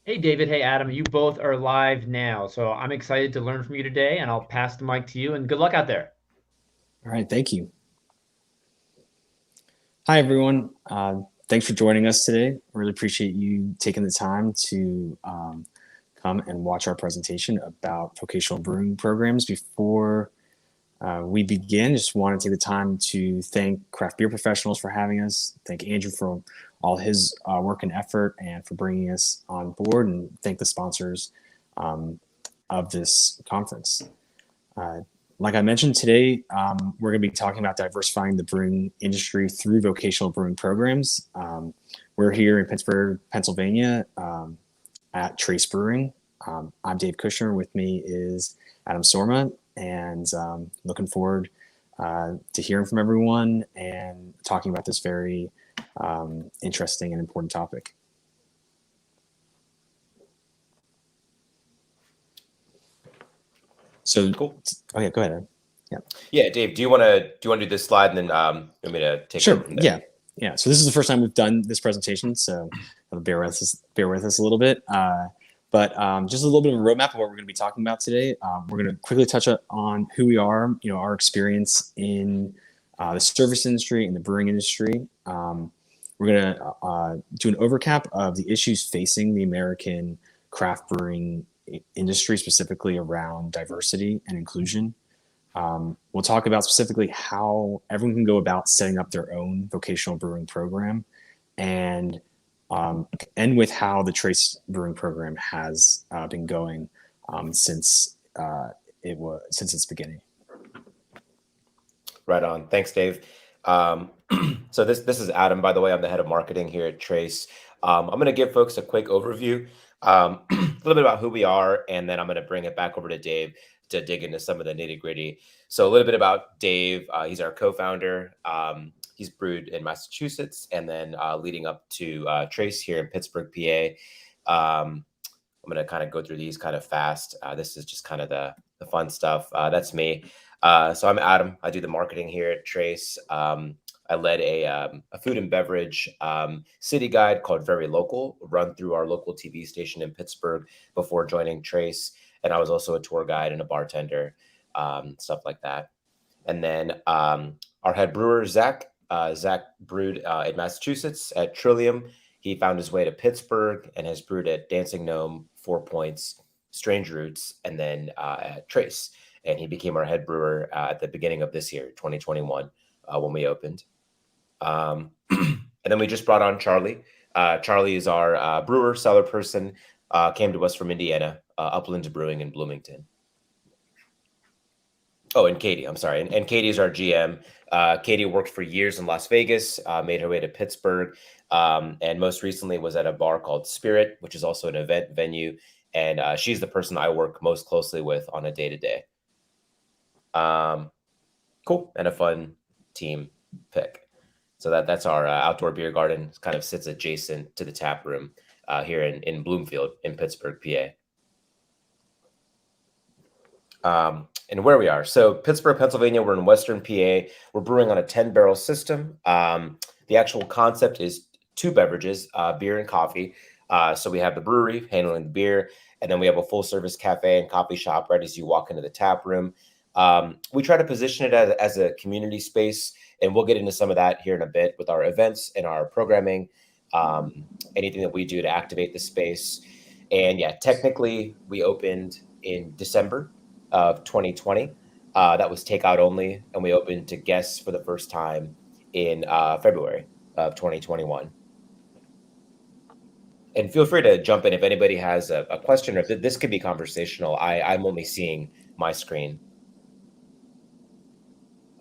Hey, David. Hey, Adam. You both are live now. So I'm excited to learn from you today, and I'll pass the mic to you, and good luck out there. All right, thank you. Hi, everyone. Thanks for joining us today. Really appreciate you taking the time to come and watch our presentation about vocational brewing programs. Before we begin, just want to take the time to thank craft beer professionals for having us, thank Andrew for all his work and effort, and for bringing us on board, and thank the sponsors um, of this conference. Uh, like I mentioned today, we're going to be talking about diversifying the brewing industry through vocational brewing programs. We're here in Pittsburgh, Pennsylvania, at Trace Brewing. I'm Dave Kushner. With me is Aadam Soorma, and looking forward to hearing from everyone and talking about this very interesting and important topic. So, Cool. okay, go ahead. Ed. Yeah. Yeah, Dave, do you want to do this slide and then you want me to take over Sure. from there? Yeah. So this is the first time we've done this presentation, so bear with us a little bit. But just a little bit of a roadmap of what we're going to be talking about today. We're going to quickly touch on who we are, our experience in the service industry and the brewing industry. We're going to do an overcap of the issues facing the American craft brewing industry, specifically around diversity and inclusion. We'll talk about specifically how everyone can go about setting up their own vocational brewing program, and end with how the Trace Brewing program has been going since its beginning. Right on. Thanks, Dave. So this is Adam, by the way. I'm the head of marketing here at Trace. I'm going to give folks a quick overview, a little bit about who we are, and then I'm going to bring it back over to Dave to dig into some of the nitty gritty. So a little bit about Dave. He's our co-founder. He's brewed in Massachusetts, and then leading up to Trace here in Pittsburgh, PA. I'm going to kind of go through these kind of fast. This is just kind of the fun stuff. That's me. So I'm Adam. I do the marketing here at Trace. I led a food and beverage city guide called Very Local, run through our local TV station in Pittsburgh before joining Trace. And I was also a tour guide and a bartender, stuff like that. And then our head brewer, Zach. Zach brewed in Massachusetts at Trillium. He found his way to Pittsburgh and has brewed at Dancing Gnome, 4 Points, Strange Roots, and then at Trace. And he became our head brewer at the beginning of this year, 2021, when we opened. And then we just brought on Charlie. Charlie is our brewer, cellar person, came to us from Indiana, Uplands Brewing in Bloomington. Oh, and Katie, I'm sorry. And Katie is our GM. Katie worked for years in Las Vegas, made her way to Pittsburgh, and most recently was at a bar called Spirit, which is also an event venue. And she's the person I work most closely with on a day-to-day. Cool. And a fun team pick. So that's our outdoor beer garden. It kind of sits adjacent to the tap room here in Bloomfield in Pittsburgh, PA. And where we are. So Pittsburgh, Pennsylvania, we're in Western PA. We're brewing on a 10-barrel system. The actual concept is two beverages, beer and coffee. So we have the brewery handling the beer, and then we have a full-service cafe and coffee shop right as you walk into the tap room. We try to position it as a community space, and we'll get into some of that here in a bit with our events and our programming, anything that we do to activate the space. And yeah, technically, we opened in December of 2020. That was takeout only, and we opened to guests for the first time in February of 2021. And feel free to jump in if anybody has a question, or if this could be conversational. I'm only seeing my screen.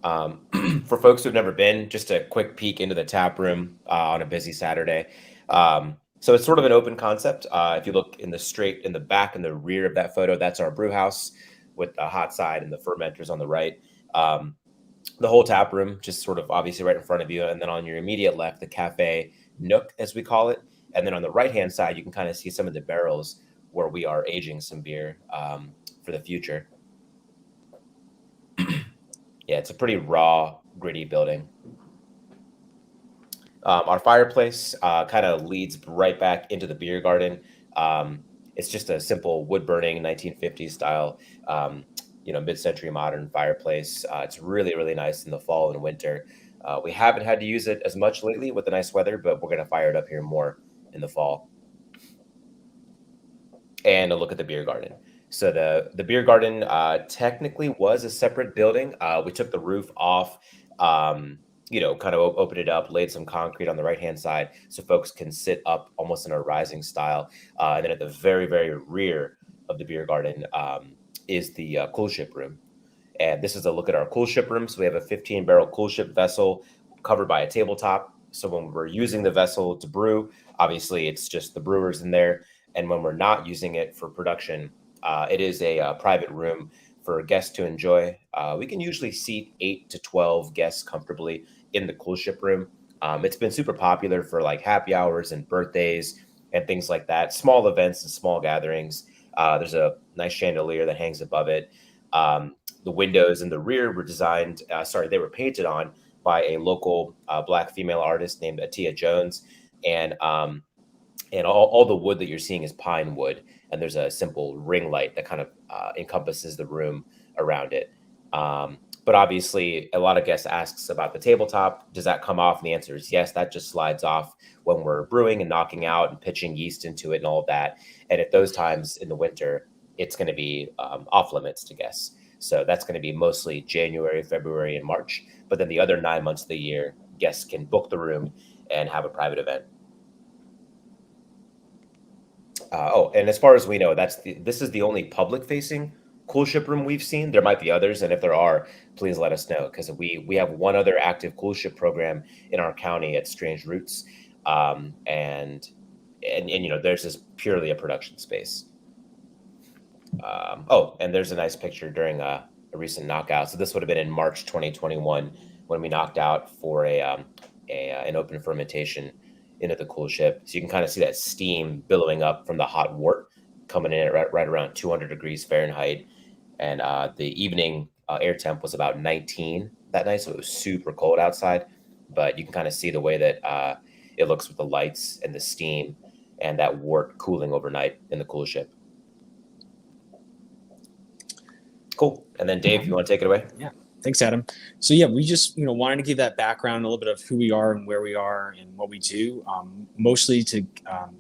For folks who've never been, just a quick peek into the tap room on a busy Saturday. So it's sort of an open concept. If you look in the back and the rear of that photo, that's our brew house with the hot side and the fermenters on the right. The whole tap room, just sort of obviously right in front of you. And then on your immediate left, the cafe nook, as we call it. And then on the right-hand side, you can kind of see some of the barrels where we are aging some beer for the future. Yeah, it's a pretty raw, gritty building. Our fireplace kind of leads right back into the beer garden. It's just a simple wood burning 1950s style, mid-century modern fireplace. It's really, really nice in the fall and winter. We haven't had to use it as much lately with the nice weather, but we're going to fire it up here more in the fall. And a look at the beer garden. So the beer garden technically was a separate building. We took the roof off, kind of opened it up, laid some concrete on the right-hand side so folks can sit up almost in a rising style. And then at the very, very rear of the beer garden is the coolship room. And this is a look at our coolship room. So we have a 15-barrel coolship vessel covered by a tabletop. So when we're using the vessel to brew, obviously it's just the brewers in there. And when we're not using it for production, it is a private room for guests to enjoy. We can usually seat 8 to 12 guests comfortably in the coolship room. It's been super popular for like happy hours and birthdays and things like that, small events and small gatherings. There's a nice chandelier that hangs above it. The windows in the rear were they were painted on by a local Black female artist named Atia Jones. And all the wood that you're seeing is pine wood. And there's a simple ring light that kind of encompasses the room around it. But obviously, a lot of guests asks about the tabletop. Does that come off? And the answer is yes, that just slides off when we're brewing and knocking out and pitching yeast into it and all of that. And at those times in the winter, it's going to be off limits to guests. So that's going to be mostly January, February, and March. But then the other 9 months of the year, guests can book the room and have a private event. And as far as we know, this is the only public-facing coolship room we've seen. There might be others, and if there are, please let us know, because we have one other active coolship program in our county at Strange Roots, and there's this purely a production space. And there's a nice picture during a recent knockout. So this would have been in March 2021 when we knocked out for an open fermentation into the coolship. So you can kind of see that steam billowing up from the hot wort coming in at right around 200 degrees Fahrenheit. And the evening air temp was about 19 that night, so it was super cold outside. But you can kind of see the way that it looks with the lights and the steam and that wort cooling overnight in the coolship. Cool. And then Dave, you want to take it away? Yeah. Thanks, Adam. So yeah, we just wanted to give that background, a little bit of who we are and where we are and what we do, mostly to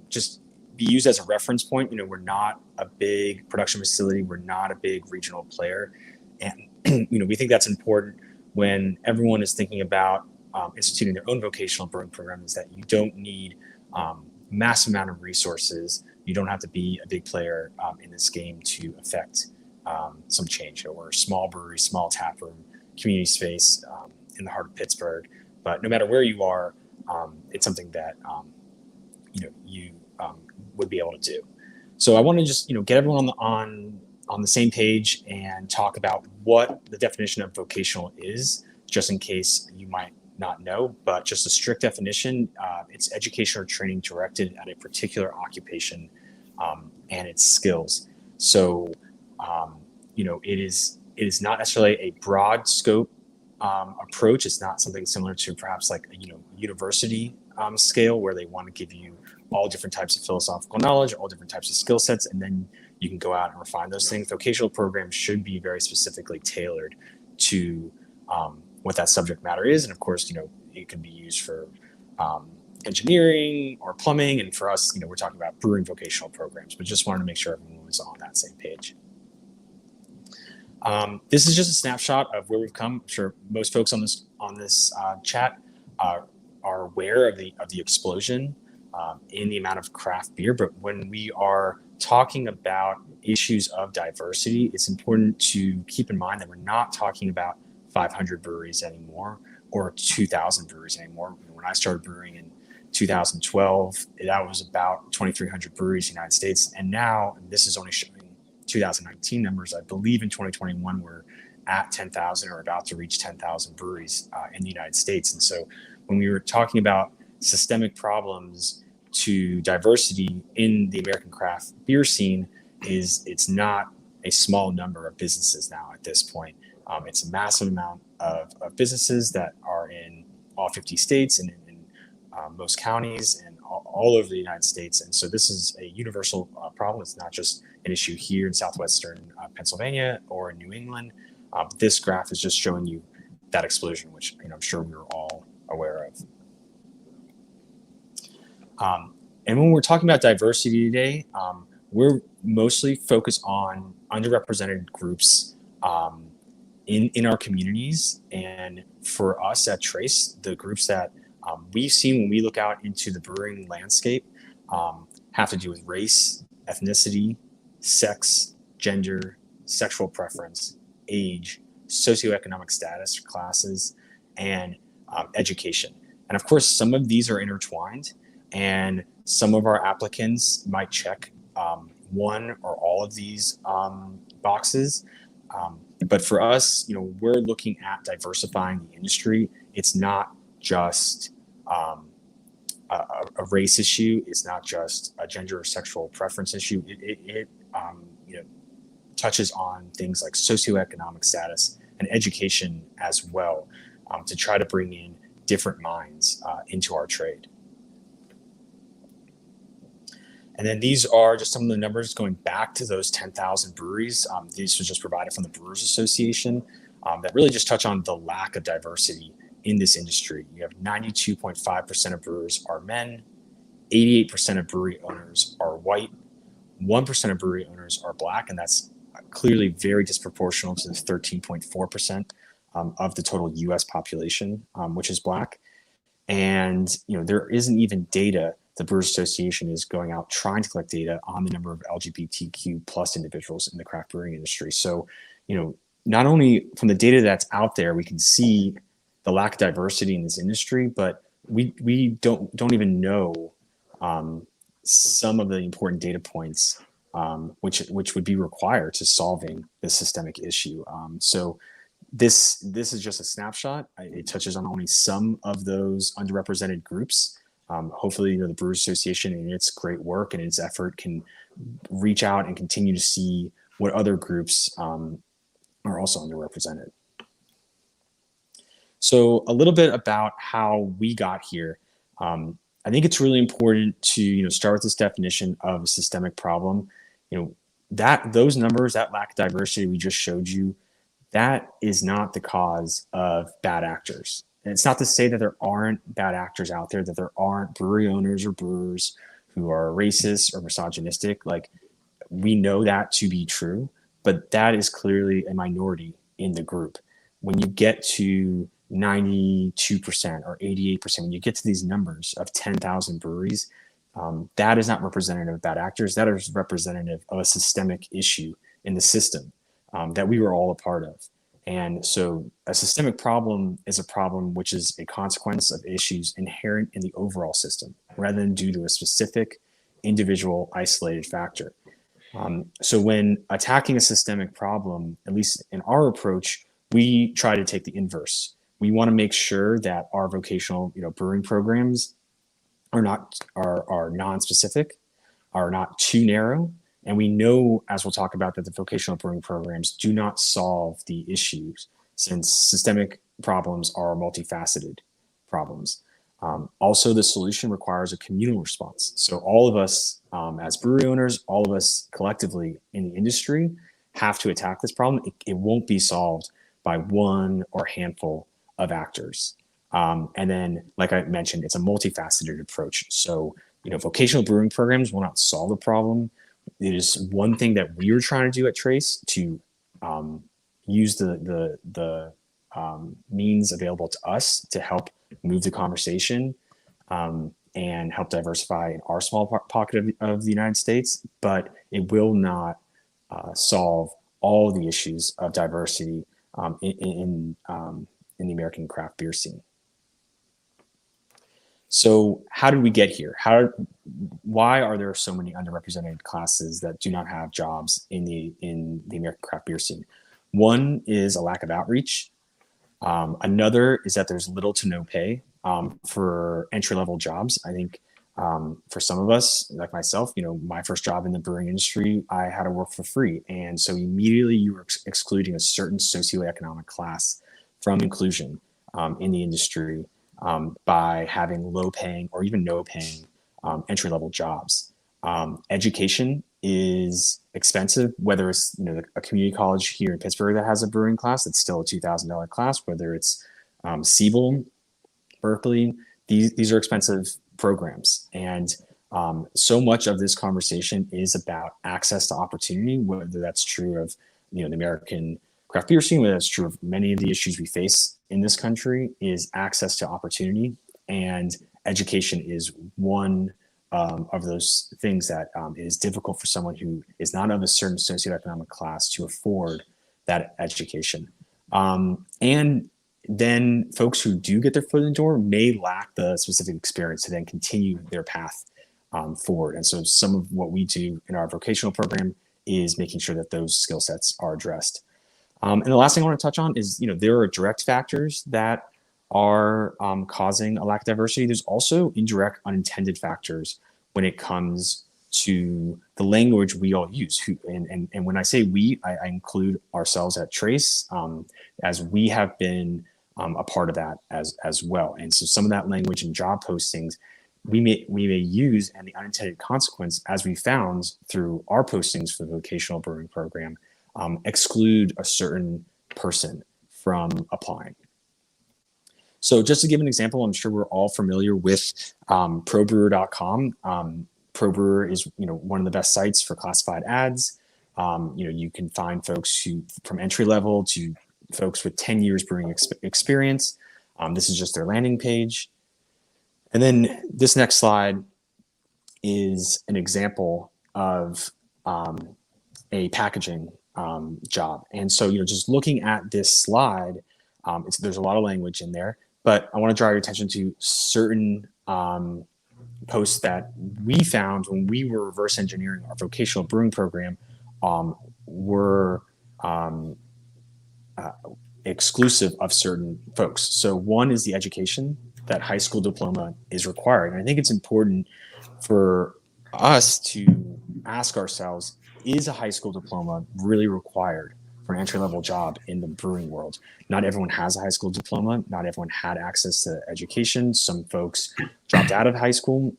just be used as a reference point. We're not a big production facility. We're not a big regional player. And, we think that's important when everyone is thinking about instituting their own vocational brewing program, is that you don't need massive amount of resources. You don't have to be a big player in this game to affect some change. We're a small brewery, small taproom, community space in the heart of Pittsburgh. But no matter where you are, it's something that you would be able to do. So I want to just get everyone on the same page and talk about what the definition of vocational is, just in case you might not know. But just a strict definition, it's education or training directed at a particular occupation and its skills. So it is not necessarily a broad scope approach. It's not something similar to perhaps like a university scale where they want to give you all different types of philosophical knowledge, all different types of skill sets, and then you can go out and refine those things. Vocational programs should be very specifically tailored to what that subject matter is, and of course, it can be used for engineering or plumbing, and for us, we're talking about brewing vocational programs. But just wanted to make sure everyone was on that same page. This is just a snapshot of where we've come. I'm sure most folks on this chat are aware of the explosion in the amount of craft beer. But when we are talking about issues of diversity, it's important to keep in mind that we're not talking about 500 breweries anymore or 2,000 breweries anymore. When I started brewing in 2012, that was about 2,300 breweries in the United States. And now, and this is only showing 2019 numbers, I believe in 2021, we're at 10,000 or about to reach 10,000 breweries in the United States. And so when we were talking about systemic problems to diversity in the American craft beer scene, it's not a small number of businesses now at this point. It's a massive amount of businesses that are in all 50 states and in most counties and all over the United States. And so this is a universal problem. It's not just an issue here in southwestern Pennsylvania or in New England. This graph is just showing you that explosion, which I'm sure we were all aware of. And when we're talking about diversity today, we're mostly focused on underrepresented groups in our communities. And for us at Trace, the groups that we've seen when we look out into the brewing landscape have to do with race, ethnicity, sex, gender, sexual preference, age, socioeconomic status, classes, and education. And of course, some of these are intertwined, and some of our applicants might check one or all of these boxes. But for us, we're looking at diversifying the industry. It's not just a race issue. It's not just a gender or sexual preference issue. It touches on things like socioeconomic status and education as well, to try to bring in different minds into our trade. And then these are just some of the numbers going back to those 10,000 breweries. These was just provided from the Brewers Association that really just touch on the lack of diversity in this industry. You have 92.5% of brewers are men, 88% of brewery owners are white, 1% of brewery owners are Black, and that's clearly very disproportional to the 13.4% of the total U.S. population, which is Black. And there isn't even data. The Brewers Association is going out trying to collect data on the number of LGBTQ plus individuals in the craft brewing industry. So, not only from the data that's out there, we can see the lack of diversity in this industry, but we don't even know some of the important data points which would be required to solving this systemic issue. So this is just a snapshot. It touches on only some of those underrepresented groups. Hopefully, the Brewers Association and its great work and its effort can reach out and continue to see what other groups are also underrepresented. So a little bit about how we got here. I think it's really important to start with this definition of a systemic problem. Those numbers, that lack of diversity we just showed you, that is not the cause of bad actors. And it's not to say that there aren't bad actors out there, that there aren't brewery owners or brewers who are racist or misogynistic. Like, we know that to be true, but that is clearly a minority in the group. When you get to 92% or 88%, when you get to these numbers of 10,000 breweries, that is not representative of bad actors. That is representative of a systemic issue in the system that we were all a part of. And so a systemic problem is a problem which is a consequence of issues inherent in the overall system, rather than due to a specific individual isolated factor. So when attacking a systemic problem, at least in our approach, we try to take the inverse. We want to make sure that our vocational brewing programs are non-specific, are not too narrow. And we know, as we'll talk about, that the vocational brewing programs do not solve the issues, since systemic problems are multifaceted problems. Also, the solution requires a communal response. So all of us as brewery owners, all of us collectively in the industry have to attack this problem. It won't be solved by one or handful of actors. And then, like I mentioned, it's a multifaceted approach. So, vocational brewing programs will not solve the problem. It is one thing that we were trying to do at Trace to use the means available to us to help move the conversation and help diversify in our small pocket of the United States, but it will not solve all the issues of diversity in the American craft beer scene. So how did we get here? Why are there so many underrepresented classes that do not have jobs in the American craft beer scene? One is a lack of outreach. Another is that there's little to no pay for entry-level jobs. I think for some of us, like myself, my first job in the brewing industry, I had to work for free. And so immediately you were excluding a certain socioeconomic class from inclusion in the industry by having low paying or even no paying entry-level jobs. Education is expensive, whether it's a community college here in Pittsburgh that has a brewing class that's still a $2,000 class, whether it's Siebel, Berkeley. These are expensive programs, and so much of this conversation is about access to opportunity, whether that's true of the American craft beer scene, whether that's true of many of the issues we face in this country, is access to opportunity, and education is one of those things that is difficult for someone who is not of a certain socioeconomic class to afford that education. And then folks who do get their foot in the door may lack the specific experience to then continue their path forward. And so some of what we do in our vocational program is making sure that those skill sets are addressed. And the last thing I want to touch on is, there are direct factors that are causing a lack of diversity. There's also indirect unintended factors when it comes to the language we all use. And when I say we, I include ourselves at Trace, as we have been a part of that as well. And so some of that language in job postings we may use, and the unintended consequence, as we found through our postings for the vocational brewing program, exclude a certain person from applying. So just to give an example, I'm sure we're all familiar with probrewer.com. ProBrewer is one of the best sites for classified ads. You can find folks who from entry level to folks with 10 years brewing experience. This is just their landing page. And then this next slide is an example of a packaging job. And so, just looking at this slide, there's a lot of language in there, but I want to draw your attention to certain posts that we found when we were reverse engineering our vocational brewing program were exclusive of certain folks. So one is the education, that high school diploma is required. And I think it's important for us to ask ourselves, is a high school diploma really required for an entry-level job in the brewing world? Not everyone has a high school diploma. Not everyone had access to education. Some folks dropped out of high school.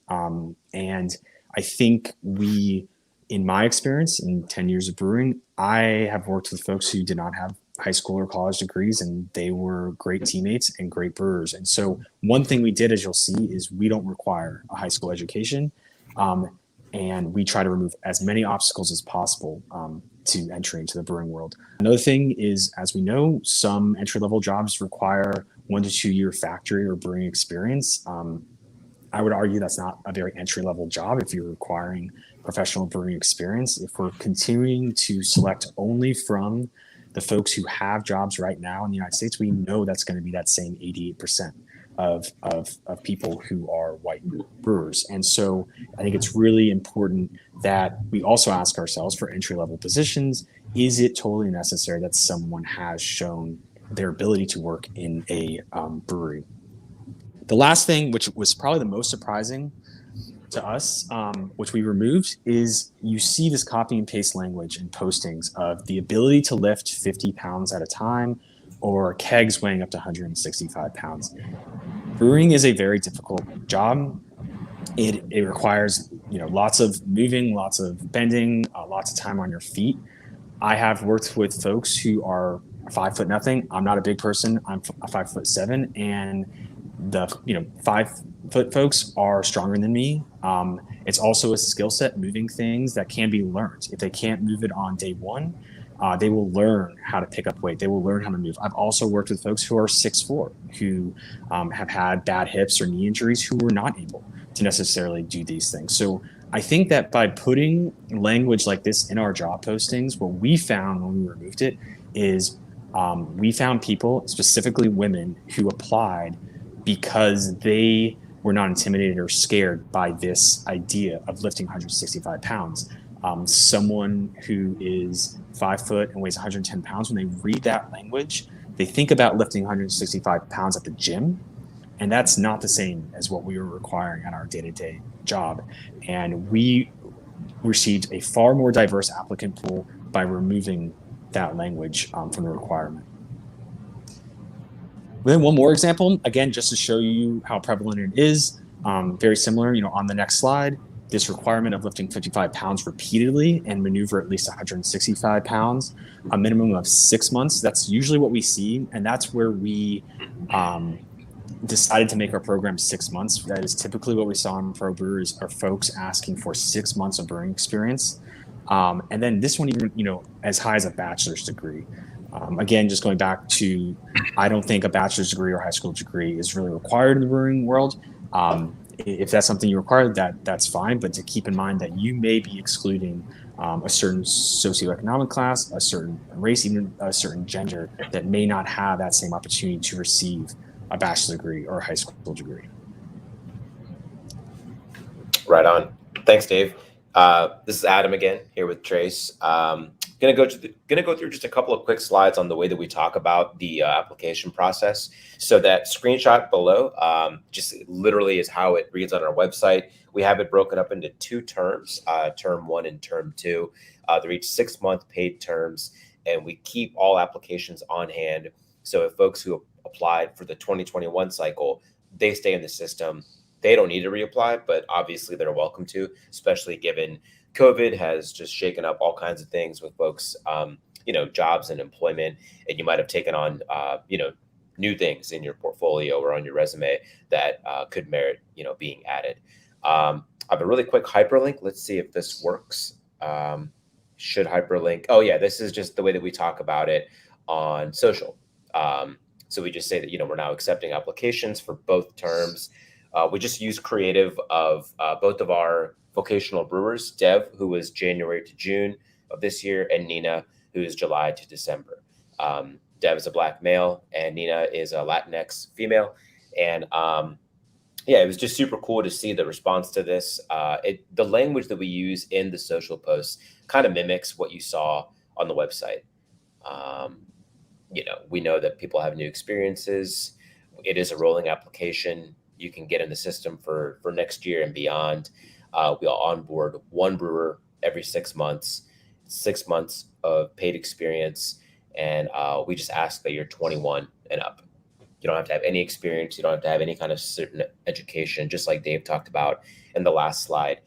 And I think in my experience, in 10 years of brewing, I have worked with folks who did not have high school or college degrees, and they were great teammates and great brewers. And so one thing we did, as you'll see, is we don't require a high school education. And we try to remove as many obstacles as possible to entry into the brewing world. Another thing is, as we know, some entry-level jobs require 1 to 2 year factory or brewing experience. I would argue that's not a very entry-level job if you're requiring professional brewing experience. If we're continuing to select only from the folks who have jobs right now in the United States, we know that's going to be that same 88% of people who are white brewers. And so I think it's really important that we also ask ourselves, for entry-level positions, is it totally necessary that someone has shown their ability to work in a brewery? The last thing, which was probably the most surprising to us, which we removed, is you see this copy and paste language in postings of the ability to lift 50 pounds at a time, or kegs weighing up to 165 pounds. Brewing is a very difficult job. It requires lots of moving, lots of bending, lots of time on your feet. I have worked with folks who are 5'0". I'm not a big person. I'm 5'7", and the 5-foot folks are stronger than me. It's also a skill set, moving things, that can be learned. If they can't move it on day one, they will learn how to pick up weight. They will learn how to move. I've also worked with folks who are 6'4", who have had bad hips or knee injuries, who were not able to necessarily do these things. So I think that by putting language like this in our job postings, what we found when we removed it is we found people, specifically women, who applied because they were not intimidated or scared by this idea of lifting 165 pounds. Someone who is 5 foot and weighs 110 pounds, when they read that language, they think about lifting 165 pounds at the gym. And that's not the same as what we were requiring on our day-to-day job. And we received a far more diverse applicant pool by removing that language from the requirement. Then one more example, again, just to show you how prevalent it is. Very similar, on the next slide, this requirement of lifting 55 pounds repeatedly and maneuver at least 165 pounds, a minimum of 6 months. That's usually what we see. And that's where we decided to make our program 6 months. That is typically what we saw in pro brewers are folks asking for 6 months of brewing experience. And then this one, even, as high as a bachelor's degree. Again, just going back to, I don't think a bachelor's degree or high school degree is really required in the brewing world. If that's something you require, that's fine. But to keep in mind that you may be excluding a certain socioeconomic class, a certain race, even a certain gender that may not have that same opportunity to receive a bachelor's degree or a high school degree. Right on. Thanks, Dave. This is Adam again, here with Trace. Gonna go through just a couple of quick slides on the way that we talk about the application process. So that screenshot below just literally is how it reads on our website. We have it broken up into 2 terms, term 1 and term 2. They're each 6-month paid terms, and we keep all applications on hand. So if folks who applied for the 2021 cycle, they stay in the system. They don't need to reapply, but obviously they're welcome to, especially given COVID has just shaken up all kinds of things with folks, jobs and employment, and you might have taken on, new things in your portfolio or on your resume that could merit, being added. I have a really quick hyperlink. Let's see if this works. Should hyperlink. Oh yeah, this is just the way that we talk about it on social. So we just say that, we're now accepting applications for both terms. We just use creative of both of our vocational brewers, Dev, who was January to June of this year, and Nina, who is July to December. Dev is a Black male, and Nina is a Latinx female. And it was just super cool to see the response to this. The language that we use in the social posts kind of mimics what you saw on the website. We know that people have new experiences. It is a rolling application. You can get in the system for next year and beyond. We'll onboard 1 brewer every 6 months, 6 months of paid experience. And we just ask that you're 21 and up. You don't have to have any experience. You don't have to have any kind of certain education, just like Dave talked about in the last slide.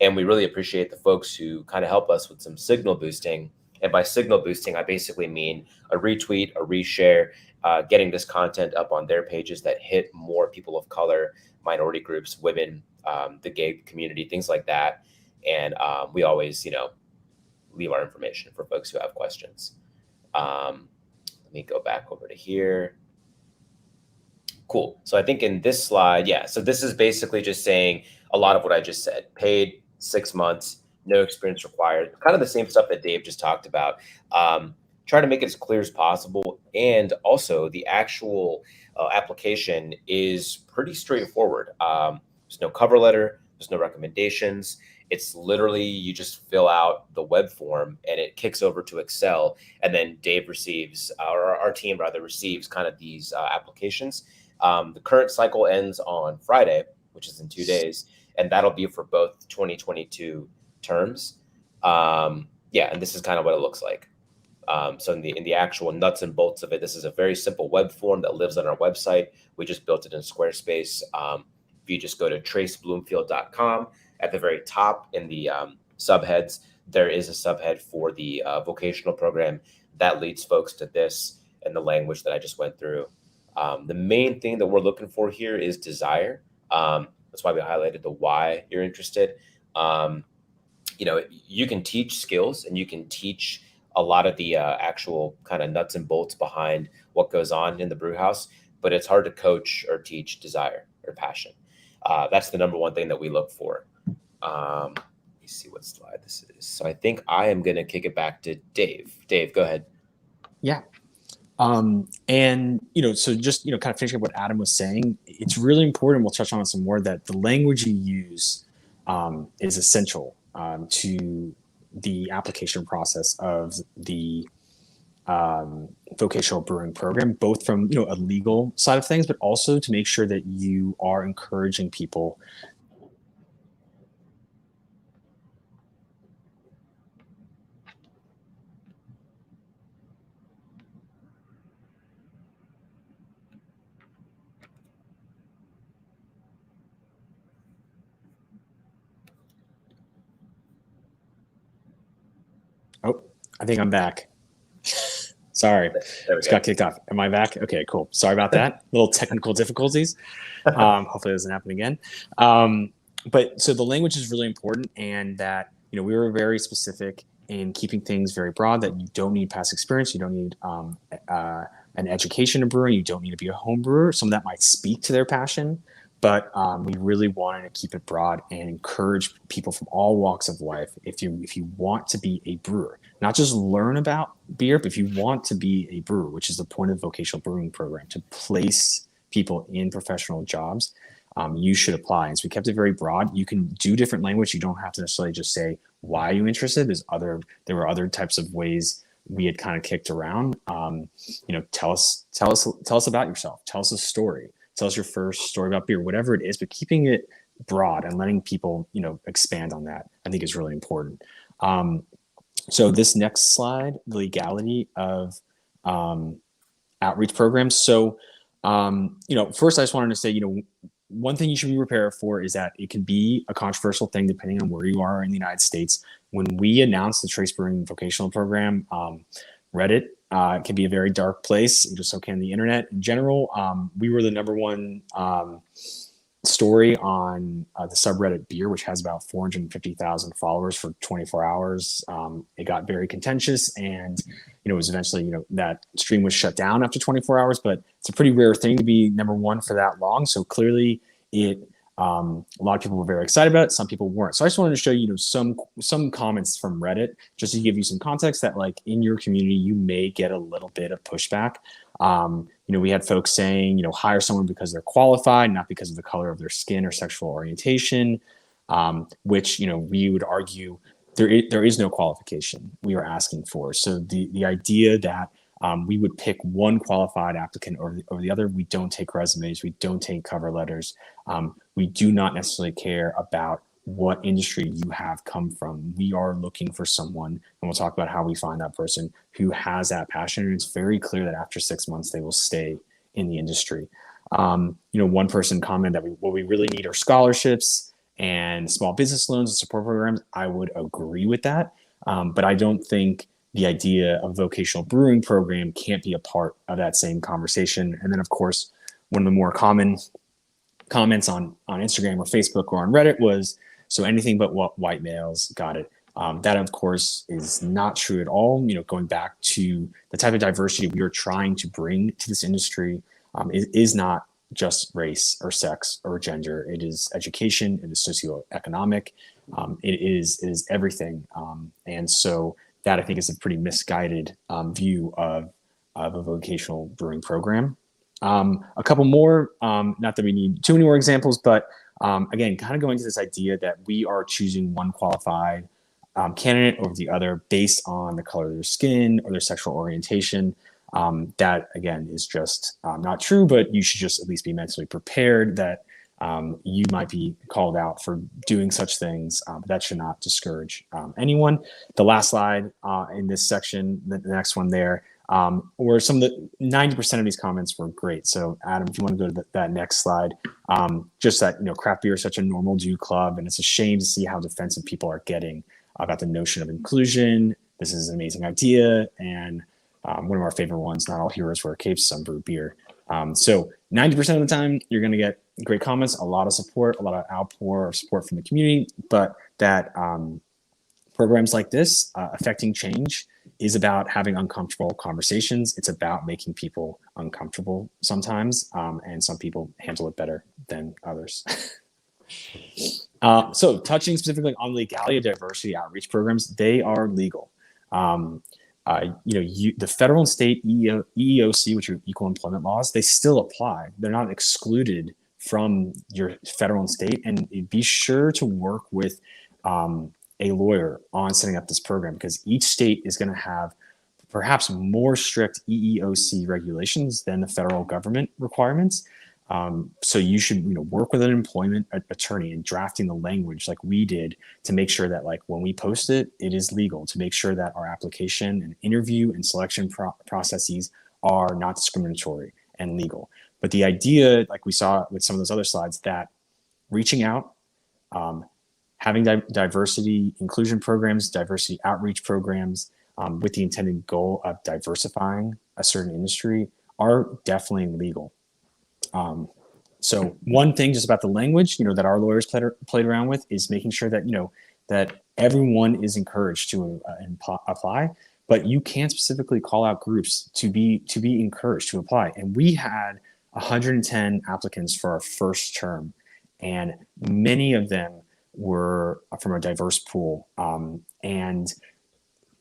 And we really appreciate the folks who kind of help us with some signal boosting. And by signal boosting, I basically mean a retweet, a reshare, getting this content up on their pages that hit more people of color, minority groups, women, the gay community, things like that. And we always, leave our information for folks who have questions. Let me go back over to here. Cool. So I think in this slide, so this is basically just saying a lot of what I just said. Paid 6 months, no experience required. Kind of the same stuff that Dave just talked about. Try to make it as clear as possible. And also the actual application is pretty straightforward. There's no cover letter. There's no recommendations. It's literally, you just fill out the web form and it kicks over to Excel. And then Dave receives, or our team rather, receives kind of these applications. The current cycle ends on Friday, which is in 2 days. And that'll be for both 2022 terms. And this is kind of what it looks like. So in the actual nuts and bolts of it, this is a very simple web form that lives on our website. We just built it in Squarespace. If you just go to tracebloomfield.com, at the very top in the subheads, there is a subhead for the vocational program that leads folks to this and the language that I just went through. The main thing that we're looking for here is desire. That's why we highlighted the why you're interested. You can teach skills and you can teach a lot of the actual kind of nuts and bolts behind what goes on in the brew house, but it's hard to coach or teach desire or passion. That's the number one thing that we look for. Let me see what slide this is. So I think I am going to kick it back to Dave. Dave, go ahead. Yeah. So just, kind of finishing up what Adam was saying, it's really important, we'll touch on it some more, that the language you use is essential to the application process of the vocational brewing program, both from, a legal side of things, but also to make sure that you are encouraging people I think I'm back. Sorry, There we just go. got kicked off. Am I back? Okay, cool. Sorry about that. Little technical difficulties. Hopefully it doesn't happen again. But so the language is really important, and that, we were very specific in keeping things very broad, that you don't need past experience, you don't need an education in brewing, you don't need to be a home brewer. Some of that might speak to their passion, but we really wanted to keep it broad and encourage people from all walks of life. If you want to be a brewer, not just learn about beer, but if you want to be a brewer, which is the point of the vocational brewing program, to place people in professional jobs, you should apply. And so we kept it very broad. You can do different language. You don't have to necessarily just say, why are you interested? There were other types of ways we had kind of kicked around. Tell us about yourself. Tell us a story. Tell us your first story about beer, whatever it is, but keeping it broad and letting people, expand on that, I think is really important. So this next slide, the legality of outreach programs. So, first I just wanted to say, one thing you should be prepared for is that it can be a controversial thing depending on where you are in the United States. When we announced the Trace Brewing vocational program, Reddit can be a very dark place, just so can the internet in general. We were the number one story on the subreddit beer, which has about 450,000 followers for 24 hours. It got very contentious, and it was eventually, that stream was shut down after 24 hours, but it's a pretty rare thing to be number one for that long. So clearly a lot of people were very excited about it. Some people weren't. So I just wanted to show you, some comments from Reddit, just to give you some context that, like, in your community, you may get a little bit of pushback. We had folks saying, hire someone because they're qualified, not because of the color of their skin or sexual orientation, which, we would argue there is no qualification we are asking for. So the idea that we would pick one qualified applicant over the other, we don't take resumes, we don't take cover letters. We do not necessarily care about what industry you have come from. We are looking for someone, and we'll talk about how we find that person, who has that passion. And it's very clear that after 6 months, they will stay in the industry. One person commented that what we really need are scholarships and small business loans and support programs. I would agree with that. But I don't think the idea of vocational brewing program can't be a part of that same conversation. And then, of course, one of the more common comments on Instagram or Facebook or on Reddit was, so anything but what white males, got it. That, of course, is not true at all. Going back to the type of diversity we are trying to bring to this industry, is not just race or sex or gender. It is education. It is socioeconomic. It is everything. And so that, I think, is a pretty misguided view of a vocational brewing program. A couple more, not that we need too many more examples, but again, kind of going to this idea that we are choosing one qualified candidate over the other based on the color of their skin or their sexual orientation. That, again, is just not true, but you should just at least be mentally prepared that you might be called out for doing such things. But that should not discourage anyone. The last slide in this section, the next one there, or some of the 90% of these comments were great. So Aadam, if you want to go to that next slide, just that, craft beer is such a normal do club, and it's a shame to see how defensive people are getting about the notion of inclusion. This is an amazing idea. And one of our favorite ones, not all heroes wear capes, some brew beer. So 90% of the time, you're going to get great comments, a lot of support, a lot of outpour of support from the community, but that programs like this, affecting change, is about having uncomfortable conversations. It's about making people uncomfortable sometimes, and some people handle it better than others. So touching specifically on legality of diversity outreach programs, they are legal. The federal and state EEOC, which are equal employment laws, they still apply. They're not excluded from your federal and state. And be sure to work with a lawyer on setting up this program, because each state is going to have perhaps more strict EEOC regulations than the federal government requirements. So you should, work with an employment attorney in drafting the language like we did to make sure that, like, when we post it, it is legal, to make sure that our application and interview and selection processes are not discriminatory and legal. But the idea, like we saw with some of those other slides, that reaching out, having diversity inclusion programs, diversity outreach programs, with the intended goal of diversifying a certain industry are definitely legal. So one thing just about the language, that our lawyers played around with is making sure that, that everyone is encouraged to apply, but you can specifically call out groups to be encouraged to apply. And we had 110 applicants for our first term, and many of them were from a diverse pool. And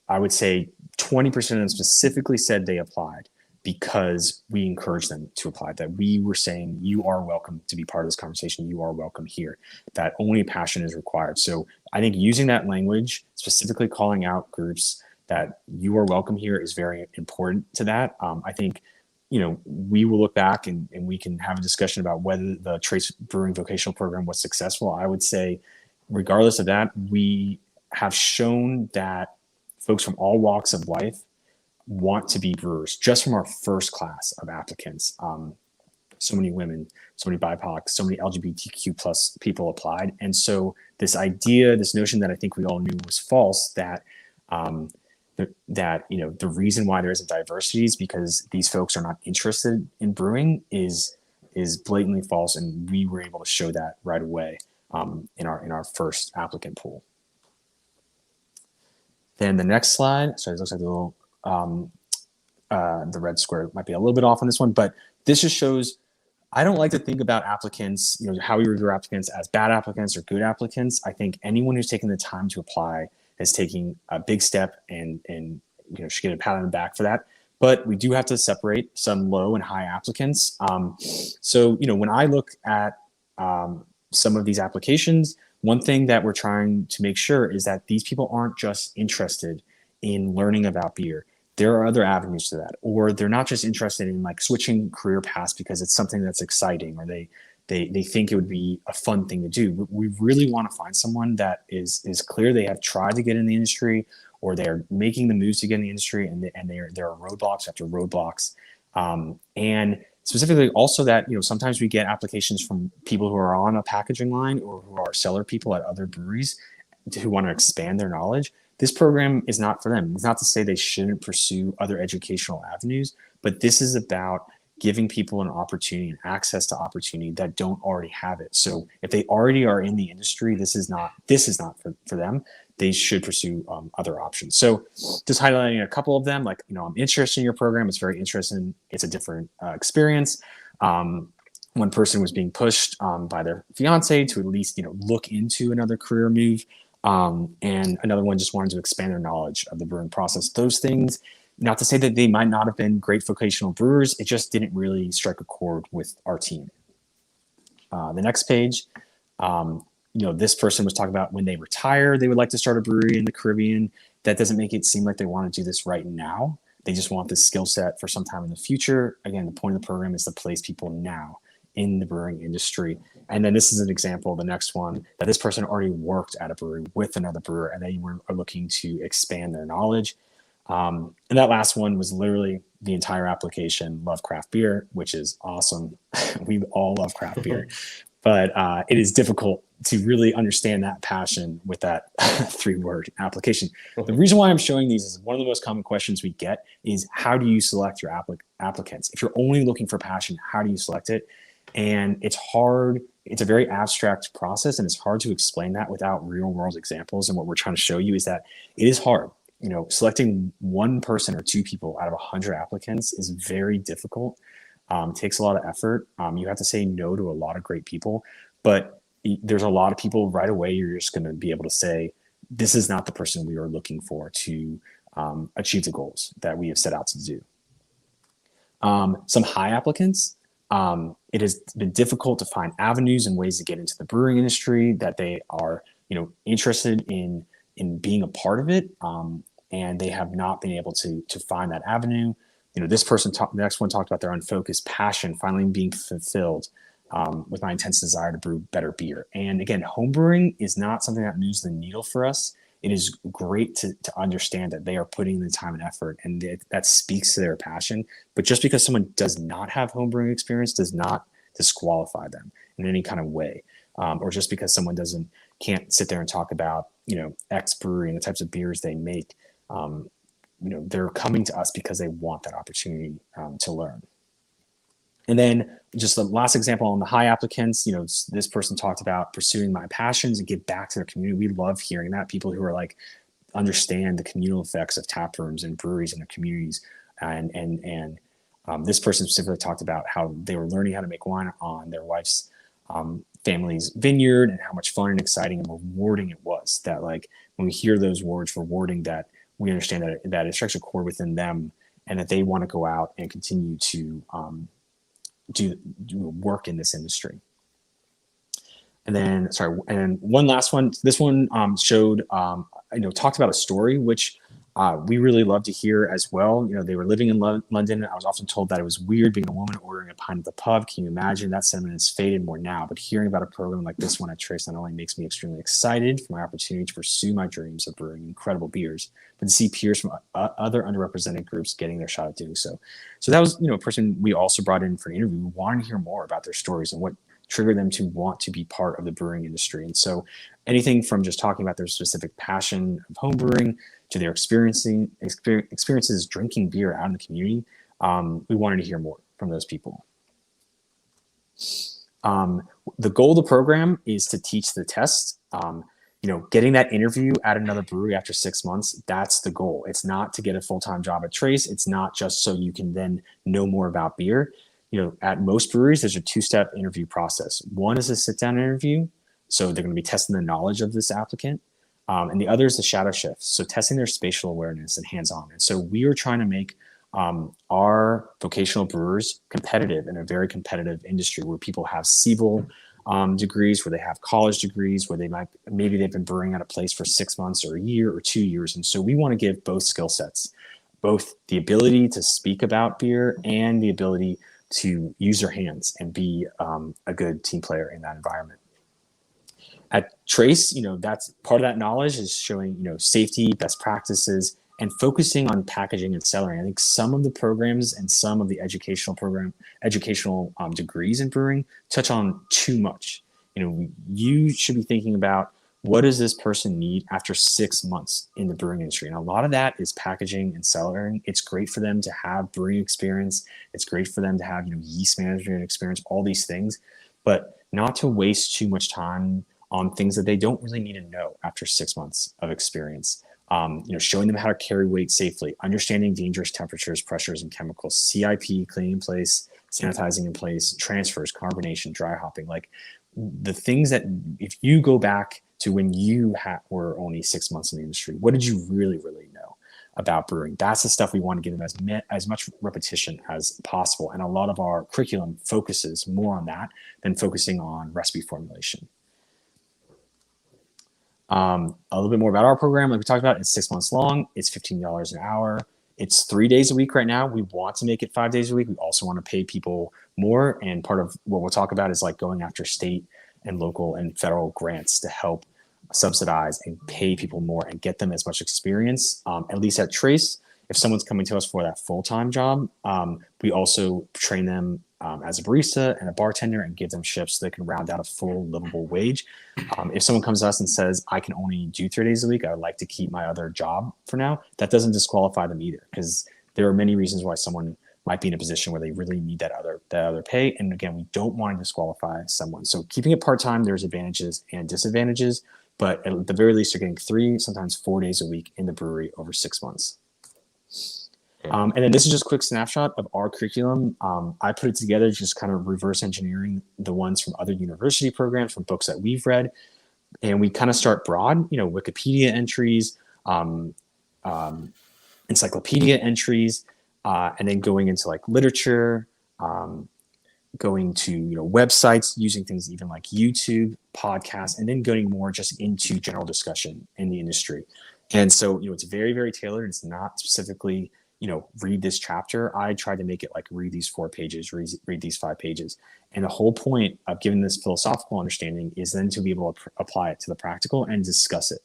I would say 20% of them specifically said they applied because we encouraged them to apply, that we were saying, you are welcome to be part of this conversation. You are welcome here, that only passion is required. So I think using that language, specifically calling out groups that you are welcome here, is very important to that. I think, we will look back and we can have a discussion about whether the Trace Brewing vocational program was successful. I would say, regardless of that, we have shown that folks from all walks of life want to be brewers, just from our first class of applicants. So many women, so many BIPOC, so many LGBTQ plus people applied. And so this notion that I think we all knew was false, that the reason why there isn't diversity is because these folks are not interested in brewing is blatantly false. And we were able to show that right away in our first applicant pool. Then the next slide, sorry, it looks like the little the red square might be a little bit off on this one, but this just shows, I don't like to think about applicants, how we review applicants, as bad applicants or good applicants. I think anyone who's taken the time to apply is taking a big step and should get a pat on the back for that. But we do have to separate some low and high applicants. So when I look at some of these applications, one thing that we're trying to make sure is that these people aren't just interested in learning about beer. There are other avenues to that, or they're not just interested in switching career paths because it's something that's exciting, or they think it would be a fun thing to do. We really want to find someone that is clear they have tried to get in the industry, or they're making the moves to get in the industry, and there are roadblocks after roadblocks. And specifically also that, sometimes we get applications from people who are on a packaging line or who are cellar people at other breweries who want to expand their knowledge. This program is not for them. It's not to say they shouldn't pursue other educational avenues, but this is about giving people an opportunity and access to opportunity that don't already have it. So if they already are in the industry, this is not for them. They should pursue other options. So just highlighting a couple of them, I'm interested in your program. It's very interesting. It's a different experience. One person was being pushed by their fiance to at least, look into another career move. And another one just wanted to expand their knowledge of the brewing process. Those things, not to say that they might not have been great vocational brewers, it just didn't really strike a chord with our team. The next page, this person was talking about when they retire, they would like to start a brewery in the Caribbean. That doesn't make it seem like they want to do this right now. They just want this skill set for some time in the future. Again, the point of the program is to place people now in the brewing industry. And then this is an example, the next one, that this person already worked at a brewery with another brewer, and they are looking to expand their knowledge. And that last one was literally the entire application, love craft beer, which is awesome. We all love craft beer, but it is difficult to really understand that passion with that 3-word application. The reason why I'm showing these is one of the most common questions we get is, how do you select your applicants? If you're only looking for passion, how do you select it? And it's hard. It's a very abstract process, and it's hard to explain that without real world examples. And what we're trying to show you is that it is hard. Selecting one person or two people out of 100 applicants is very difficult. Takes a lot of effort. You have to say no to a lot of great people, but there's a lot of people right away you're just going to be able to say, this is not the person we are looking for to achieve the goals that we have set out to do. Some high applicants. It has been difficult to find avenues and ways to get into the brewing industry that they are, interested in being a part of it. And they have not been able to find that avenue. This person, the next one, talked about their unfocused passion finally being fulfilled with my intense desire to brew better beer. And again, home brewing is not something that moves the needle for us. It is great to understand that they are putting the time and effort, and that speaks to their passion. But just because someone does not have home brewing experience does not disqualify them in any kind of way. Or just because someone can't sit there and talk about, X brewery and the types of beers they make, they're coming to us because they want that opportunity to learn. And then just the last example on the high applicants, this person talked about pursuing my passions and give back to their community. We love hearing that. People who are like, understand the communal effects of tap rooms and breweries in their communities. And this person specifically talked about how they were learning how to make wine on their wife's family's vineyard, and how much fun and exciting and rewarding it was. That like when we hear those words rewarding, that we understand that it strikes a chord within them, and that they want to go out and continue to do work in this industry. And then, and one last one. This one showed, talked about a story which we really love to hear as well. They were living in London. I was often told that it was weird being a woman ordering a pint at the pub. Can you imagine? That sentiment has faded more now. But hearing about a program like this one at Trace not only makes me extremely excited for my opportunity to pursue my dreams of brewing incredible beers, but to see peers from other underrepresented groups getting their shot at doing so. So that was, a person we also brought in for an interview. We wanted to hear more about their stories and what trigger them to want to be part of the brewing industry. And so anything from just talking about their specific passion of home brewing to their experiences drinking beer out in the community, we wanted to hear more from those people. The goal of the program is to teach the test. Getting that interview at another brewery after 6 months, that's the goal. It's not to get a full-time job at Trace. It's not just so you can then know more about beer. At most breweries, there's a 2-step interview process. One is a sit-down interview. So they're going to be testing the knowledge of this applicant. And the other is the shadow shift. So testing their spatial awareness and hands-on. And so we are trying to make our vocational brewers competitive in a very competitive industry where people have CBL degrees, where they have college degrees, where maybe they've been brewing at a place for 6 months or a year or 2 years. And so we want to give both skill sets, both the ability to speak about beer and the ability to use their hands and be a good team player in that environment. At Trace, that's part of that knowledge is showing, safety, best practices, and focusing on packaging and cellaring. I think some of the programs and some of the educational degrees in brewing touch on too much. You should be thinking about, what does this person need after 6 months in the brewing industry? And a lot of that is packaging and cellaring. It's great for them to have brewing experience. It's great for them to have, yeast management experience, all these things, but not to waste too much time on things that they don't really need to know after 6 months of experience. Showing them how to carry weight safely, understanding dangerous temperatures, pressures, and chemicals, CIP, cleaning in place, sanitizing in place, transfers, carbonation, dry hopping, like the things that if you go back to when you were only 6 months in the industry, what did you really, really know about brewing? That's the stuff we want to give them as much repetition as possible. And a lot of our curriculum focuses more on that than focusing on recipe formulation. A little bit more about our program, like we talked about, it's 6 months long. It's $15 an hour. It's 3 days a week right now. We want to make it 5 days a week. We also want to pay people more. And part of what we'll talk about is like going after state and local and federal grants to help subsidize and pay people more and get them as much experience. At least at Trace, if someone's coming to us for that full-time job, we also train them as a barista and a bartender and give them shifts so they can round out a full livable wage. If someone comes to us and says, I can only do 3 days a week, I would like to keep my other job for now, that doesn't disqualify them either, because there are many reasons why someone might be in a position where they really need that other pay. And again, we don't want to disqualify someone. So keeping it part-time, there's advantages and disadvantages, but at the very least, you're getting 3, sometimes 4 days a week in the brewery over 6 months. And then this is just a quick snapshot of our curriculum. I put it together just kind of reverse engineering the ones from other university programs, from books that we've read. And we kind of start broad, Wikipedia entries, encyclopedia entries, and then going into like literature, going to websites, using things even like YouTube, podcasts, and then going more just into general discussion in the industry. And so it's very, very tailored. It's not specifically read this chapter. I tried to make it like read these 4 pages, read these 5 pages. And the whole point of giving this philosophical understanding is then to be able to apply it to the practical and discuss it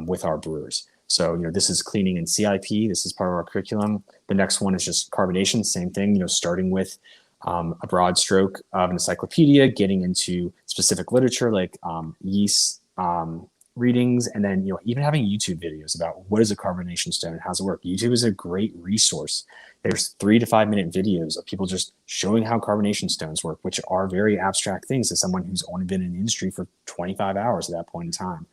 with our brewers. So, this is cleaning and CIP. This is part of our curriculum. The next one is just carbonation. Same thing, starting with a broad stroke of an encyclopedia, getting into specific literature like yeast readings, and then even having YouTube videos about what is a carbonation stone and how does it work. YouTube is a great resource. There's 3 to 5 minute videos of people just showing how carbonation stones work, which are very abstract things to someone who's only been in the industry for 25 hours at that point in time.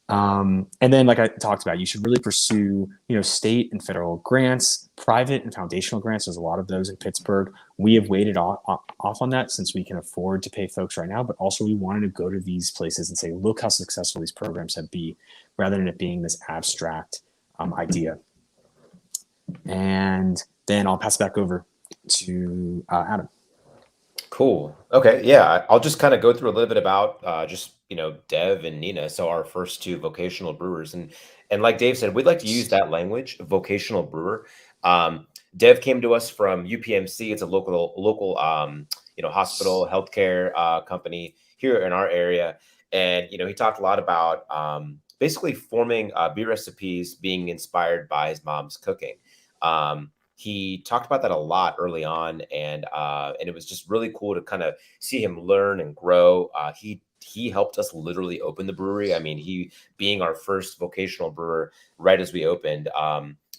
And then, like I talked about, you should really pursue, state and federal grants, private and foundational grants. There's a lot of those in Pittsburgh. We have waited off on that since we can afford to pay folks right now, but also we wanted to go to these places and say, look how successful these programs have been, rather than it being this abstract idea. And then I'll pass it back over to Aadam. Cool. Okay. Yeah. I'll just kind of go through a little bit about Dev and Nina. So our first 2 vocational brewers. And like Dave said, we'd like to use that language, vocational brewer. Dev came to us from UPMC. It's a local hospital, healthcare company here in our area. And, he talked a lot about basically forming beer recipes being inspired by his mom's cooking. He talked about that a lot early on, and it was just really cool to kind of see him learn and grow. He helped us literally open the brewery. I mean, he being our first vocational brewer right as we opened,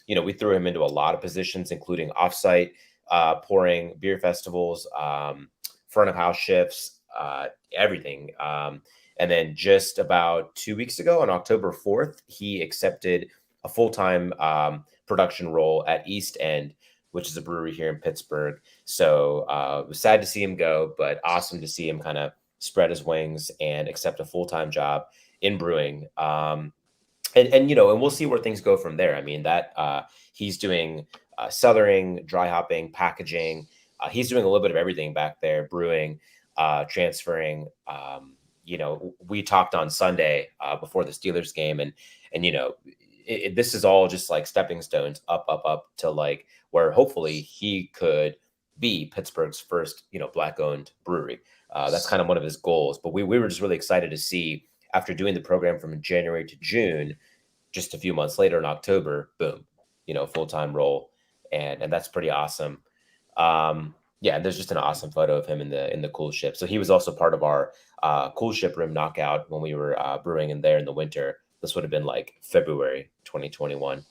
we threw him into a lot of positions, including offsite pouring, beer festivals, front of house shifts, everything. And then just about 2 weeks ago, on October 4th, he accepted a full-time production role at East End, which is a brewery here in Pittsburgh. So it was sad to see him go, but awesome to see him kind of spread his wings and accept a full-time job in brewing. And we'll see where things go from there. I mean, that he's doing cellaring, dry hopping, packaging. He's doing a little bit of everything back there, brewing, transferring. We talked on Sunday before the Steelers game, and this is all just like stepping stones up to like where hopefully he could be Pittsburgh's first, Black-owned brewery. That's kind of one of his goals. But we were just really excited to see, after doing the program from January to June, just a few months later in October, boom, full-time role. And that's pretty awesome. And there's just an awesome photo of him in the cool ship. So he was also part of our cool ship rim knockout when we were brewing in there in the winter. This would have been like February 2021.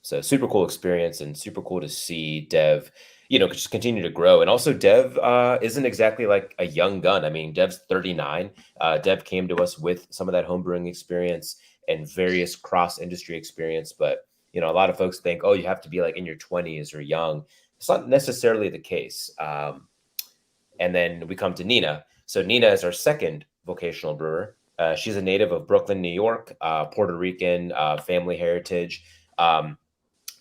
So super cool experience, and super cool to see Dev, just continue to grow. And also Dev isn't exactly like a young gun. I mean, Dev's 39. Dev came to us with some of that homebrewing experience and various cross-industry experience. But, a lot of folks think, oh, you have to be like in your 20s or young. It's not necessarily the case. And then we come to Nina. So Nina is our second vocational brewer. She's a native of Brooklyn, New York, Puerto Rican family heritage.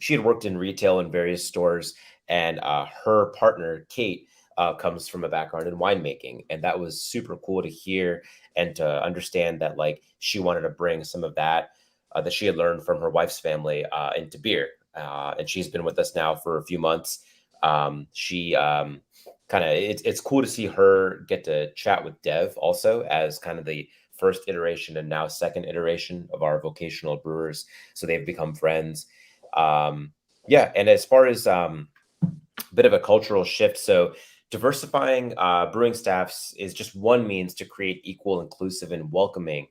She had worked in retail in various stores, and her partner, Kate, comes from a background in winemaking. And that was super cool to hear and to understand that like she wanted to bring some of that that she had learned from her wife's family into beer. And she's been with us now for a few months. She it's cool to see her get to chat with Dev also as kind of the first iteration and now second iteration of our vocational brewers. So they've become friends. And as far as a bit of a cultural shift, so diversifying brewing staffs is just one means to create equal, inclusive, and welcoming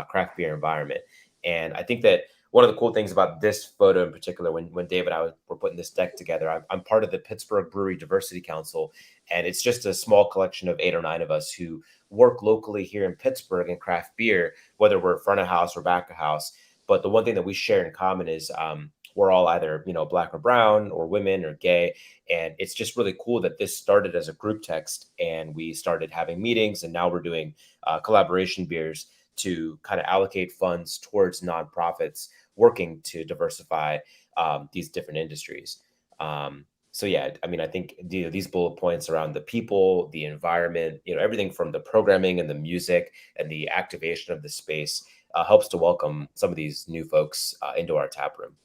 craft beer environment. And I think that one of the cool things about this photo in particular, when Dave and I were putting this deck together, I'm part of the Pittsburgh Brewery Diversity Council, and it's just a small collection of 8 or 9 of us who work locally here in Pittsburgh in craft beer, whether we're front of house or back of house. But the one thing that we share in common is we're all either, Black or brown or women or gay. And it's just really cool that this started as a group text, and we started having meetings, and now we're doing collaboration beers to kind of allocate funds towards nonprofits working to diversify these different industries. I think these bullet points around the people, the environment, everything from the programming and the music and the activation of the space helps to welcome some of these new folks into our tap room.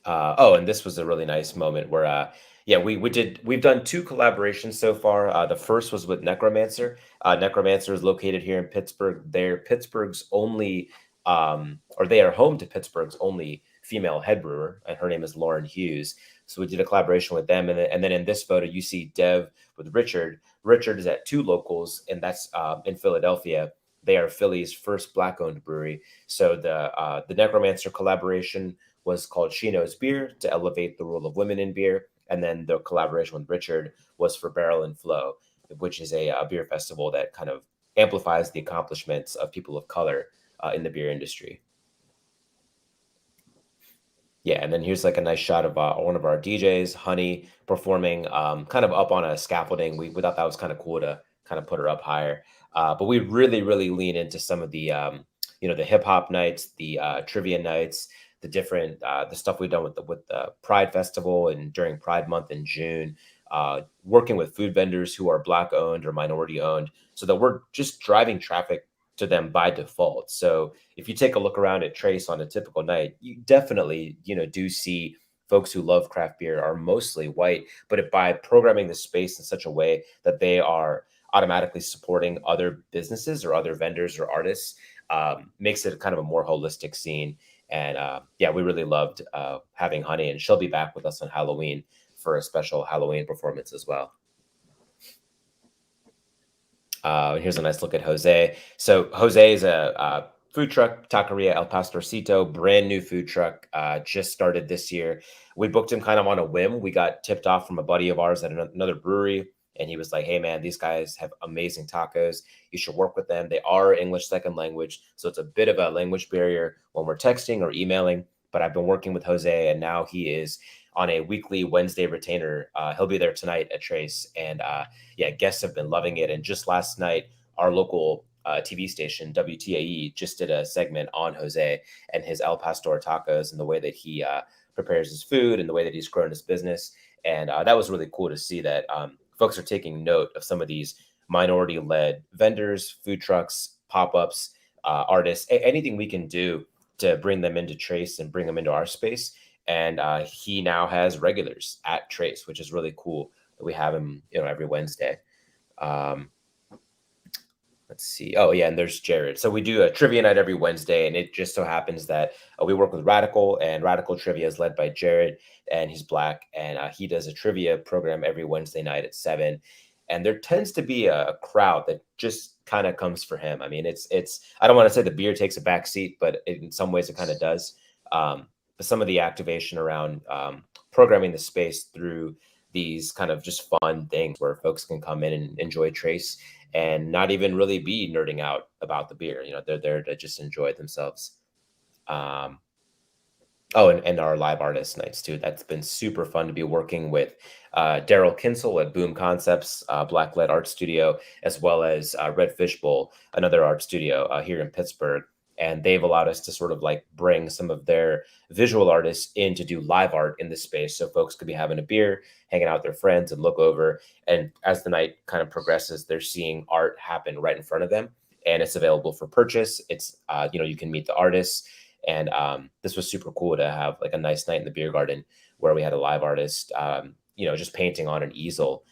And this was a really nice moment where we've done 2 collaborations so far. The first was with Necromancer. Necromancer is located here in Pittsburgh. They're Pittsburgh's only, they are home to Pittsburgh's only female head brewer, and her name is Lauren Hughes. So we did a collaboration with them. And then in this photo, you see Dev with Richard. Richard is at 2 locals, and that's in Philadelphia. They are Philly's first Black-owned brewery. So the Necromancer collaboration was called She Knows Beer to elevate the role of women in beer. And then the collaboration with Richard was for Barrel and Flow, which is a beer festival that kind of amplifies the accomplishments of people of color in the beer industry. Yeah, and then here's like a nice shot of one of our DJs, Honey, performing kind of up on a scaffolding. We thought that was kind of cool to kind of put her up higher. But we really, really lean into some of the, the hip hop nights, the trivia nights, the different the stuff we've done with the Pride Festival and during Pride Month in June, working with food vendors who are Black owned or minority owned, so that we're just driving traffic to them by default. So if you take a look around at Trace on a typical night, you definitely, do see folks who love craft beer are mostly white, but by programming the space in such a way that they are automatically supporting other businesses or other vendors or artists, makes it kind of a more holistic scene. And yeah, we really loved having Honey, and she'll be back with us on Halloween for a special Halloween performance as well. Here's a nice look at Jose. So Jose is a food truck, Taqueria El Pastorcito, brand new food truck, just started this year. We booked him kind of on a whim. We got tipped off from a buddy of ours at another brewery, and he was like, hey man, these guys have amazing tacos. You should work with them. They are English second language, so it's a bit of a language barrier when we're texting or emailing, but I've been working with Jose, and now he is on a weekly Wednesday retainer. He'll be there tonight at Trace, and yeah, guests have been loving it. And just last night, our local TV station, WTAE, just did a segment on Jose and his El Pastor tacos and the way that he prepares his food and the way that he's grown his business. And that was really cool to see that folks are taking note of some of these minority-led vendors, food trucks, pop-ups, artists, anything we can do to bring them into Trace and bring them into our space. And he now has regulars at Trace, which is really cool that we have him, every Wednesday. Let's see. Oh yeah, and there's Jared. So we do a trivia night every Wednesday, and it just so happens that we work with Radical, and Radical Trivia is led by Jared, and he's Black, and he does a trivia program every Wednesday night at 7. And there tends to be a crowd that just kind of comes for him. I mean, it's I don't want to say the beer takes a back seat, but in some ways it kind of does. But some of the activation around programming the space through these kind of just fun things where folks can come in and enjoy Trace and not even really be nerding out about the beer. They're there to just enjoy themselves. Oh, and our live artist nights too. That's been super fun to be working with Daryl Kinsel at Boom Concepts, Black-led art studio, as well as Red Fishbowl, another art studio here in Pittsburgh. And they've allowed us to sort of like bring some of their visual artists in to do live art in the space. So folks could be having a beer, hanging out with their friends and look over. And as the night kind of progresses, they're seeing art happen right in front of them. And it's available for purchase. It's, you can meet the artists. And this was super cool to have like a nice night in the beer garden where we had a live artist, just painting on an easel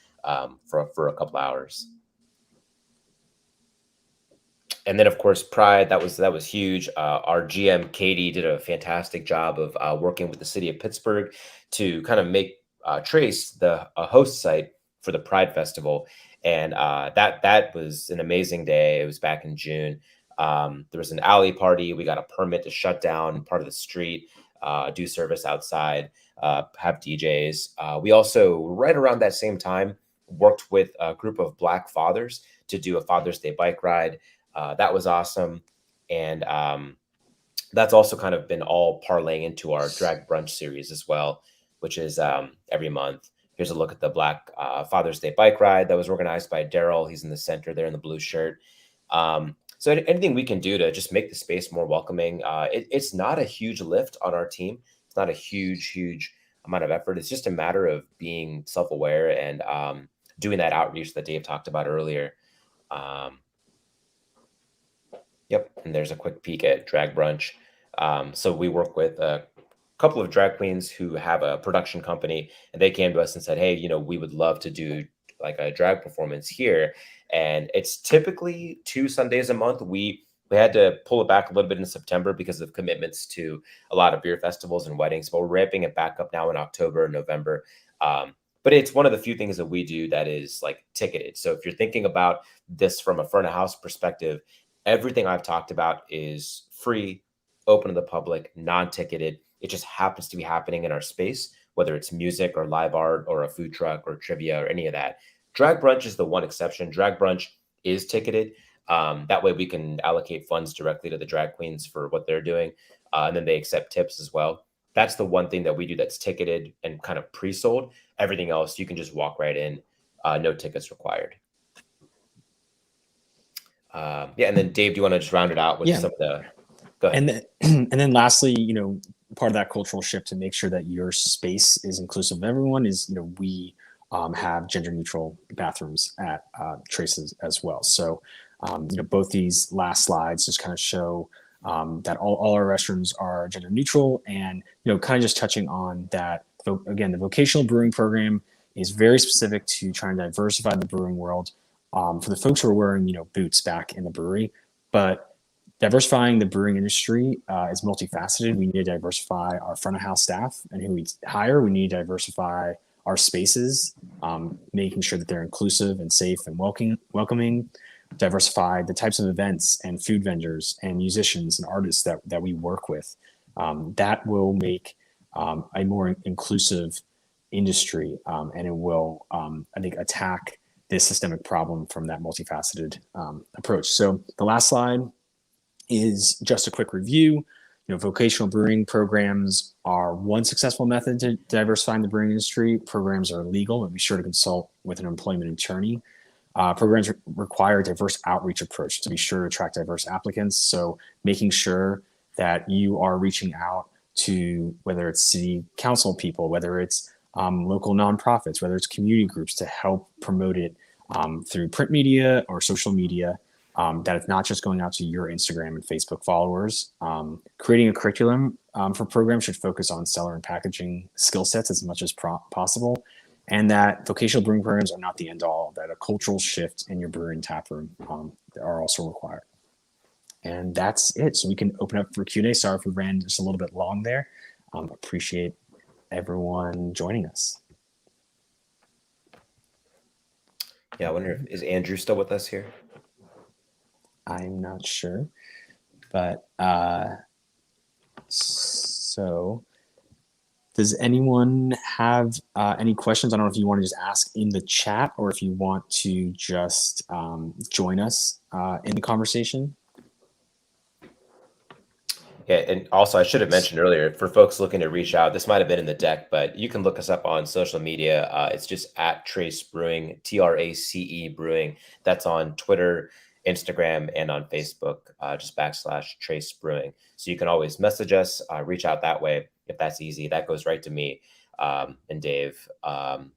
for a couple hours. And then, of course, Pride, that was huge. Our GM, Katie, did a fantastic job of working with the city of Pittsburgh to kind of make Trace a host site for the Pride Festival. And that was an amazing day. It was back in June. There was an alley party. We got a permit to shut down part of the street, do service outside, have DJs. We also, right around that same time, worked with a group of Black fathers to do a Father's Day bike ride. That was awesome. And that's also kind of been all parlaying into our drag brunch series as well, which is every month. Here's a look at the Black Father's Day bike ride that was organized by Daryl. He's in the center there in the blue shirt. So anything we can do to just make the space more welcoming. It's not a huge lift on our team. It's not a huge amount of effort. It's just a matter of being self-aware and doing that outreach that Dave talked about earlier. Yep, and there's a quick peek at Drag Brunch. So we work with a couple of drag queens who have a production company, and they came to us and said, hey, we would love to do like a drag performance here. And it's typically 2 Sundays a month. We had to pull it back a little bit in September because of commitments to a lot of beer festivals and weddings, but we're ramping it back up now in October and November. But it's one of the few things that we do that is like ticketed. So if you're thinking about this from a front of house perspective, Everything I've talked about is free, open to the public, non-ticketed. It just happens to be happening in our space, whether it's music or live art or a food truck or trivia or any of that. Drag brunch is the one exception. Drag brunch is ticketed. That way we can allocate funds directly to the drag queens for what they're doing. And then they accept tips as well. That's the one thing that we do that's ticketed and kind of pre-sold. Everything else, you can just walk right in. No tickets required. Yeah, and then Dave, do you want to just round it out with some of the? Go ahead. And then lastly, part of that cultural shift to make sure that your space is inclusive of everyone is, we have gender neutral bathrooms at Trace's as well. So, both these last slides just kind of show that all our restrooms are gender neutral, and kind of just touching on that. Again, the vocational brewing program is very specific to trying to diversify the brewing world. For the folks who are wearing, boots back in the brewery, but diversifying the brewing industry is multifaceted. We need to diversify our front of house staff and who we hire. We need to diversify our spaces, making sure that they're inclusive and safe and welcoming. Diversify the types of events and food vendors and musicians and artists that we work with. That will make a more inclusive industry, and it will, I think, attack this systemic problem from that multifaceted approach. So the last slide is just a quick review. Vocational brewing programs are one successful method to diversifying the brewing industry. Programs are legal, and be sure to consult with an employment attorney. Programs require a diverse outreach approach to be sure to attract diverse applicants. So making sure that you are reaching out to whether it's city council people, whether it's local nonprofits, whether it's community groups to help promote it through print media or social media, that it's not just going out to your Instagram and Facebook followers. Creating a curriculum for programs should focus on seller and packaging skill sets as much as possible, and that vocational brewing programs are not the end all, that a cultural shift in your brewery and taproom are also required. And that's it. So we can open up for Q&A. Sorry if we ran just a little bit long there. Appreciate everyone joining us. Yeah, I wonder is Andrew still with us here? I'm not sure, but so does anyone have any questions? I don't know if you want to just ask in the chat or if you want to just join us in the conversation. Yeah, and also I should have mentioned earlier, for folks looking to reach out, this might have been in the deck, but you can look us up on social media. It's just at Trace Brewing, TRACE Brewing. That's on Twitter, Instagram, and on Facebook, just / Trace Brewing. So you can always message us, reach out that way if that's easy. That goes right to me and Dave. And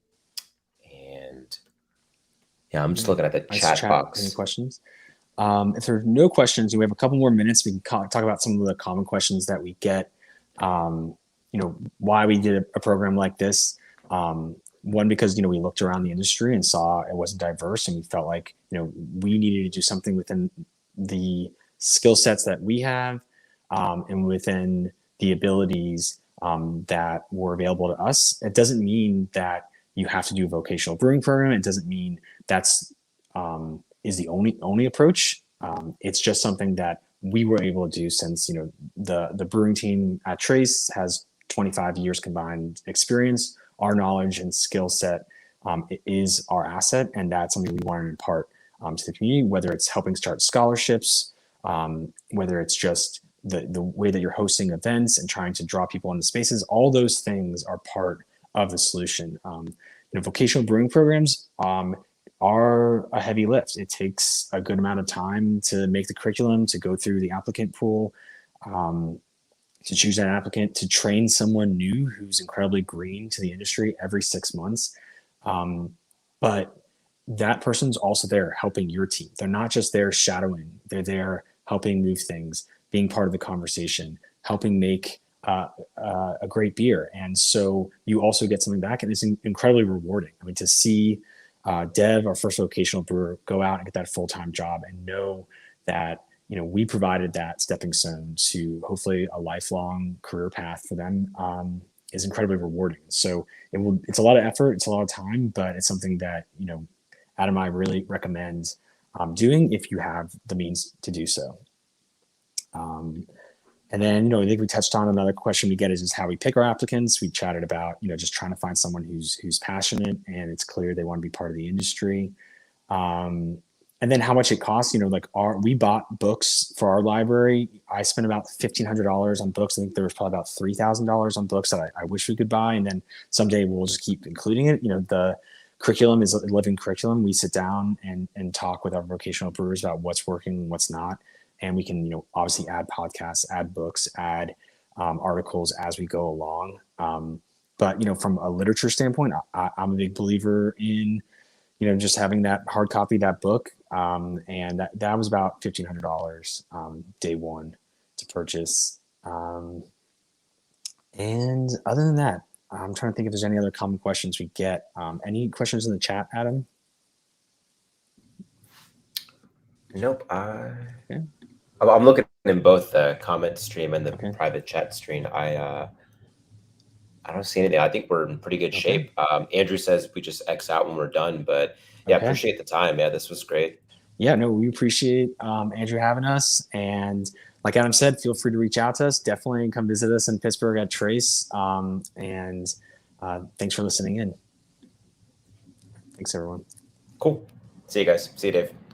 yeah, I'm just looking at the chat box. Any questions? If there are no questions, we have a couple more minutes. We can talk about some of the common questions that we get. Why we did a program like this. One, because we looked around the industry and saw it wasn't diverse, and we felt like we needed to do something within the skill sets that we have, and within the abilities that were available to us. It doesn't mean that you have to do a vocational brewing program. It doesn't mean that's is the only approach. It's just something that we were able to do since the brewing team at Trace has 25 years combined experience. Our knowledge and skill set is our asset, and that's something we want to impart to the community, whether it's helping start scholarships, whether it's just the way that you're hosting events and trying to draw people into spaces. All those things are part of the solution. Vocational brewing programs are a heavy lift. It takes a good amount of time to make the curriculum, to go through the applicant pool, to choose an applicant, to train someone new who's incredibly green to the industry every 6 months. But that person's also there helping your team. They're not just there shadowing. They're there helping move things, being part of the conversation, helping make a great beer. And so you also get something back, and it's incredibly rewarding. I mean, to see Dev, our first vocational brewer, go out and get that full-time job and know that we provided that stepping stone to hopefully a lifelong career path for them is incredibly rewarding. So it's a lot of effort, it's a lot of time, but it's something that Aadam and I really recommend doing if you have the means to do so. And then, I think we touched on another question we get is just how we pick our applicants. We chatted about, just trying to find someone who's passionate and it's clear they want to be part of the industry. And then how much it costs, we bought books for our library. I spent about $1,500 on books. I think there was probably about $3,000 on books that I wish we could buy. And then someday we'll just keep including it. The curriculum is a living curriculum. We sit down and talk with our vocational brewers about what's working, what's not. And we can, obviously add podcasts, add books, add articles as we go along. But, from a literature standpoint, I'm a big believer in, just having that hard copy, that book. And that was about $1,500 day one to purchase. And other than that, I'm trying to think if there's any other common questions we get. Any questions in the chat, Aadam? Nope. Okay. I'm looking in both the comment stream and the Okay. private chat stream. I don't see anything. I think we're in pretty good shape. Andrew says we just X out when we're done, but yeah, appreciate the time. Yeah, this was great. Yeah, no, we appreciate Andrew having us. And like Aadam said, feel free to reach out to us. Definitely come visit us in Pittsburgh at Trace. And thanks for listening in. Thanks, everyone. Cool. See you guys. See you, Dave.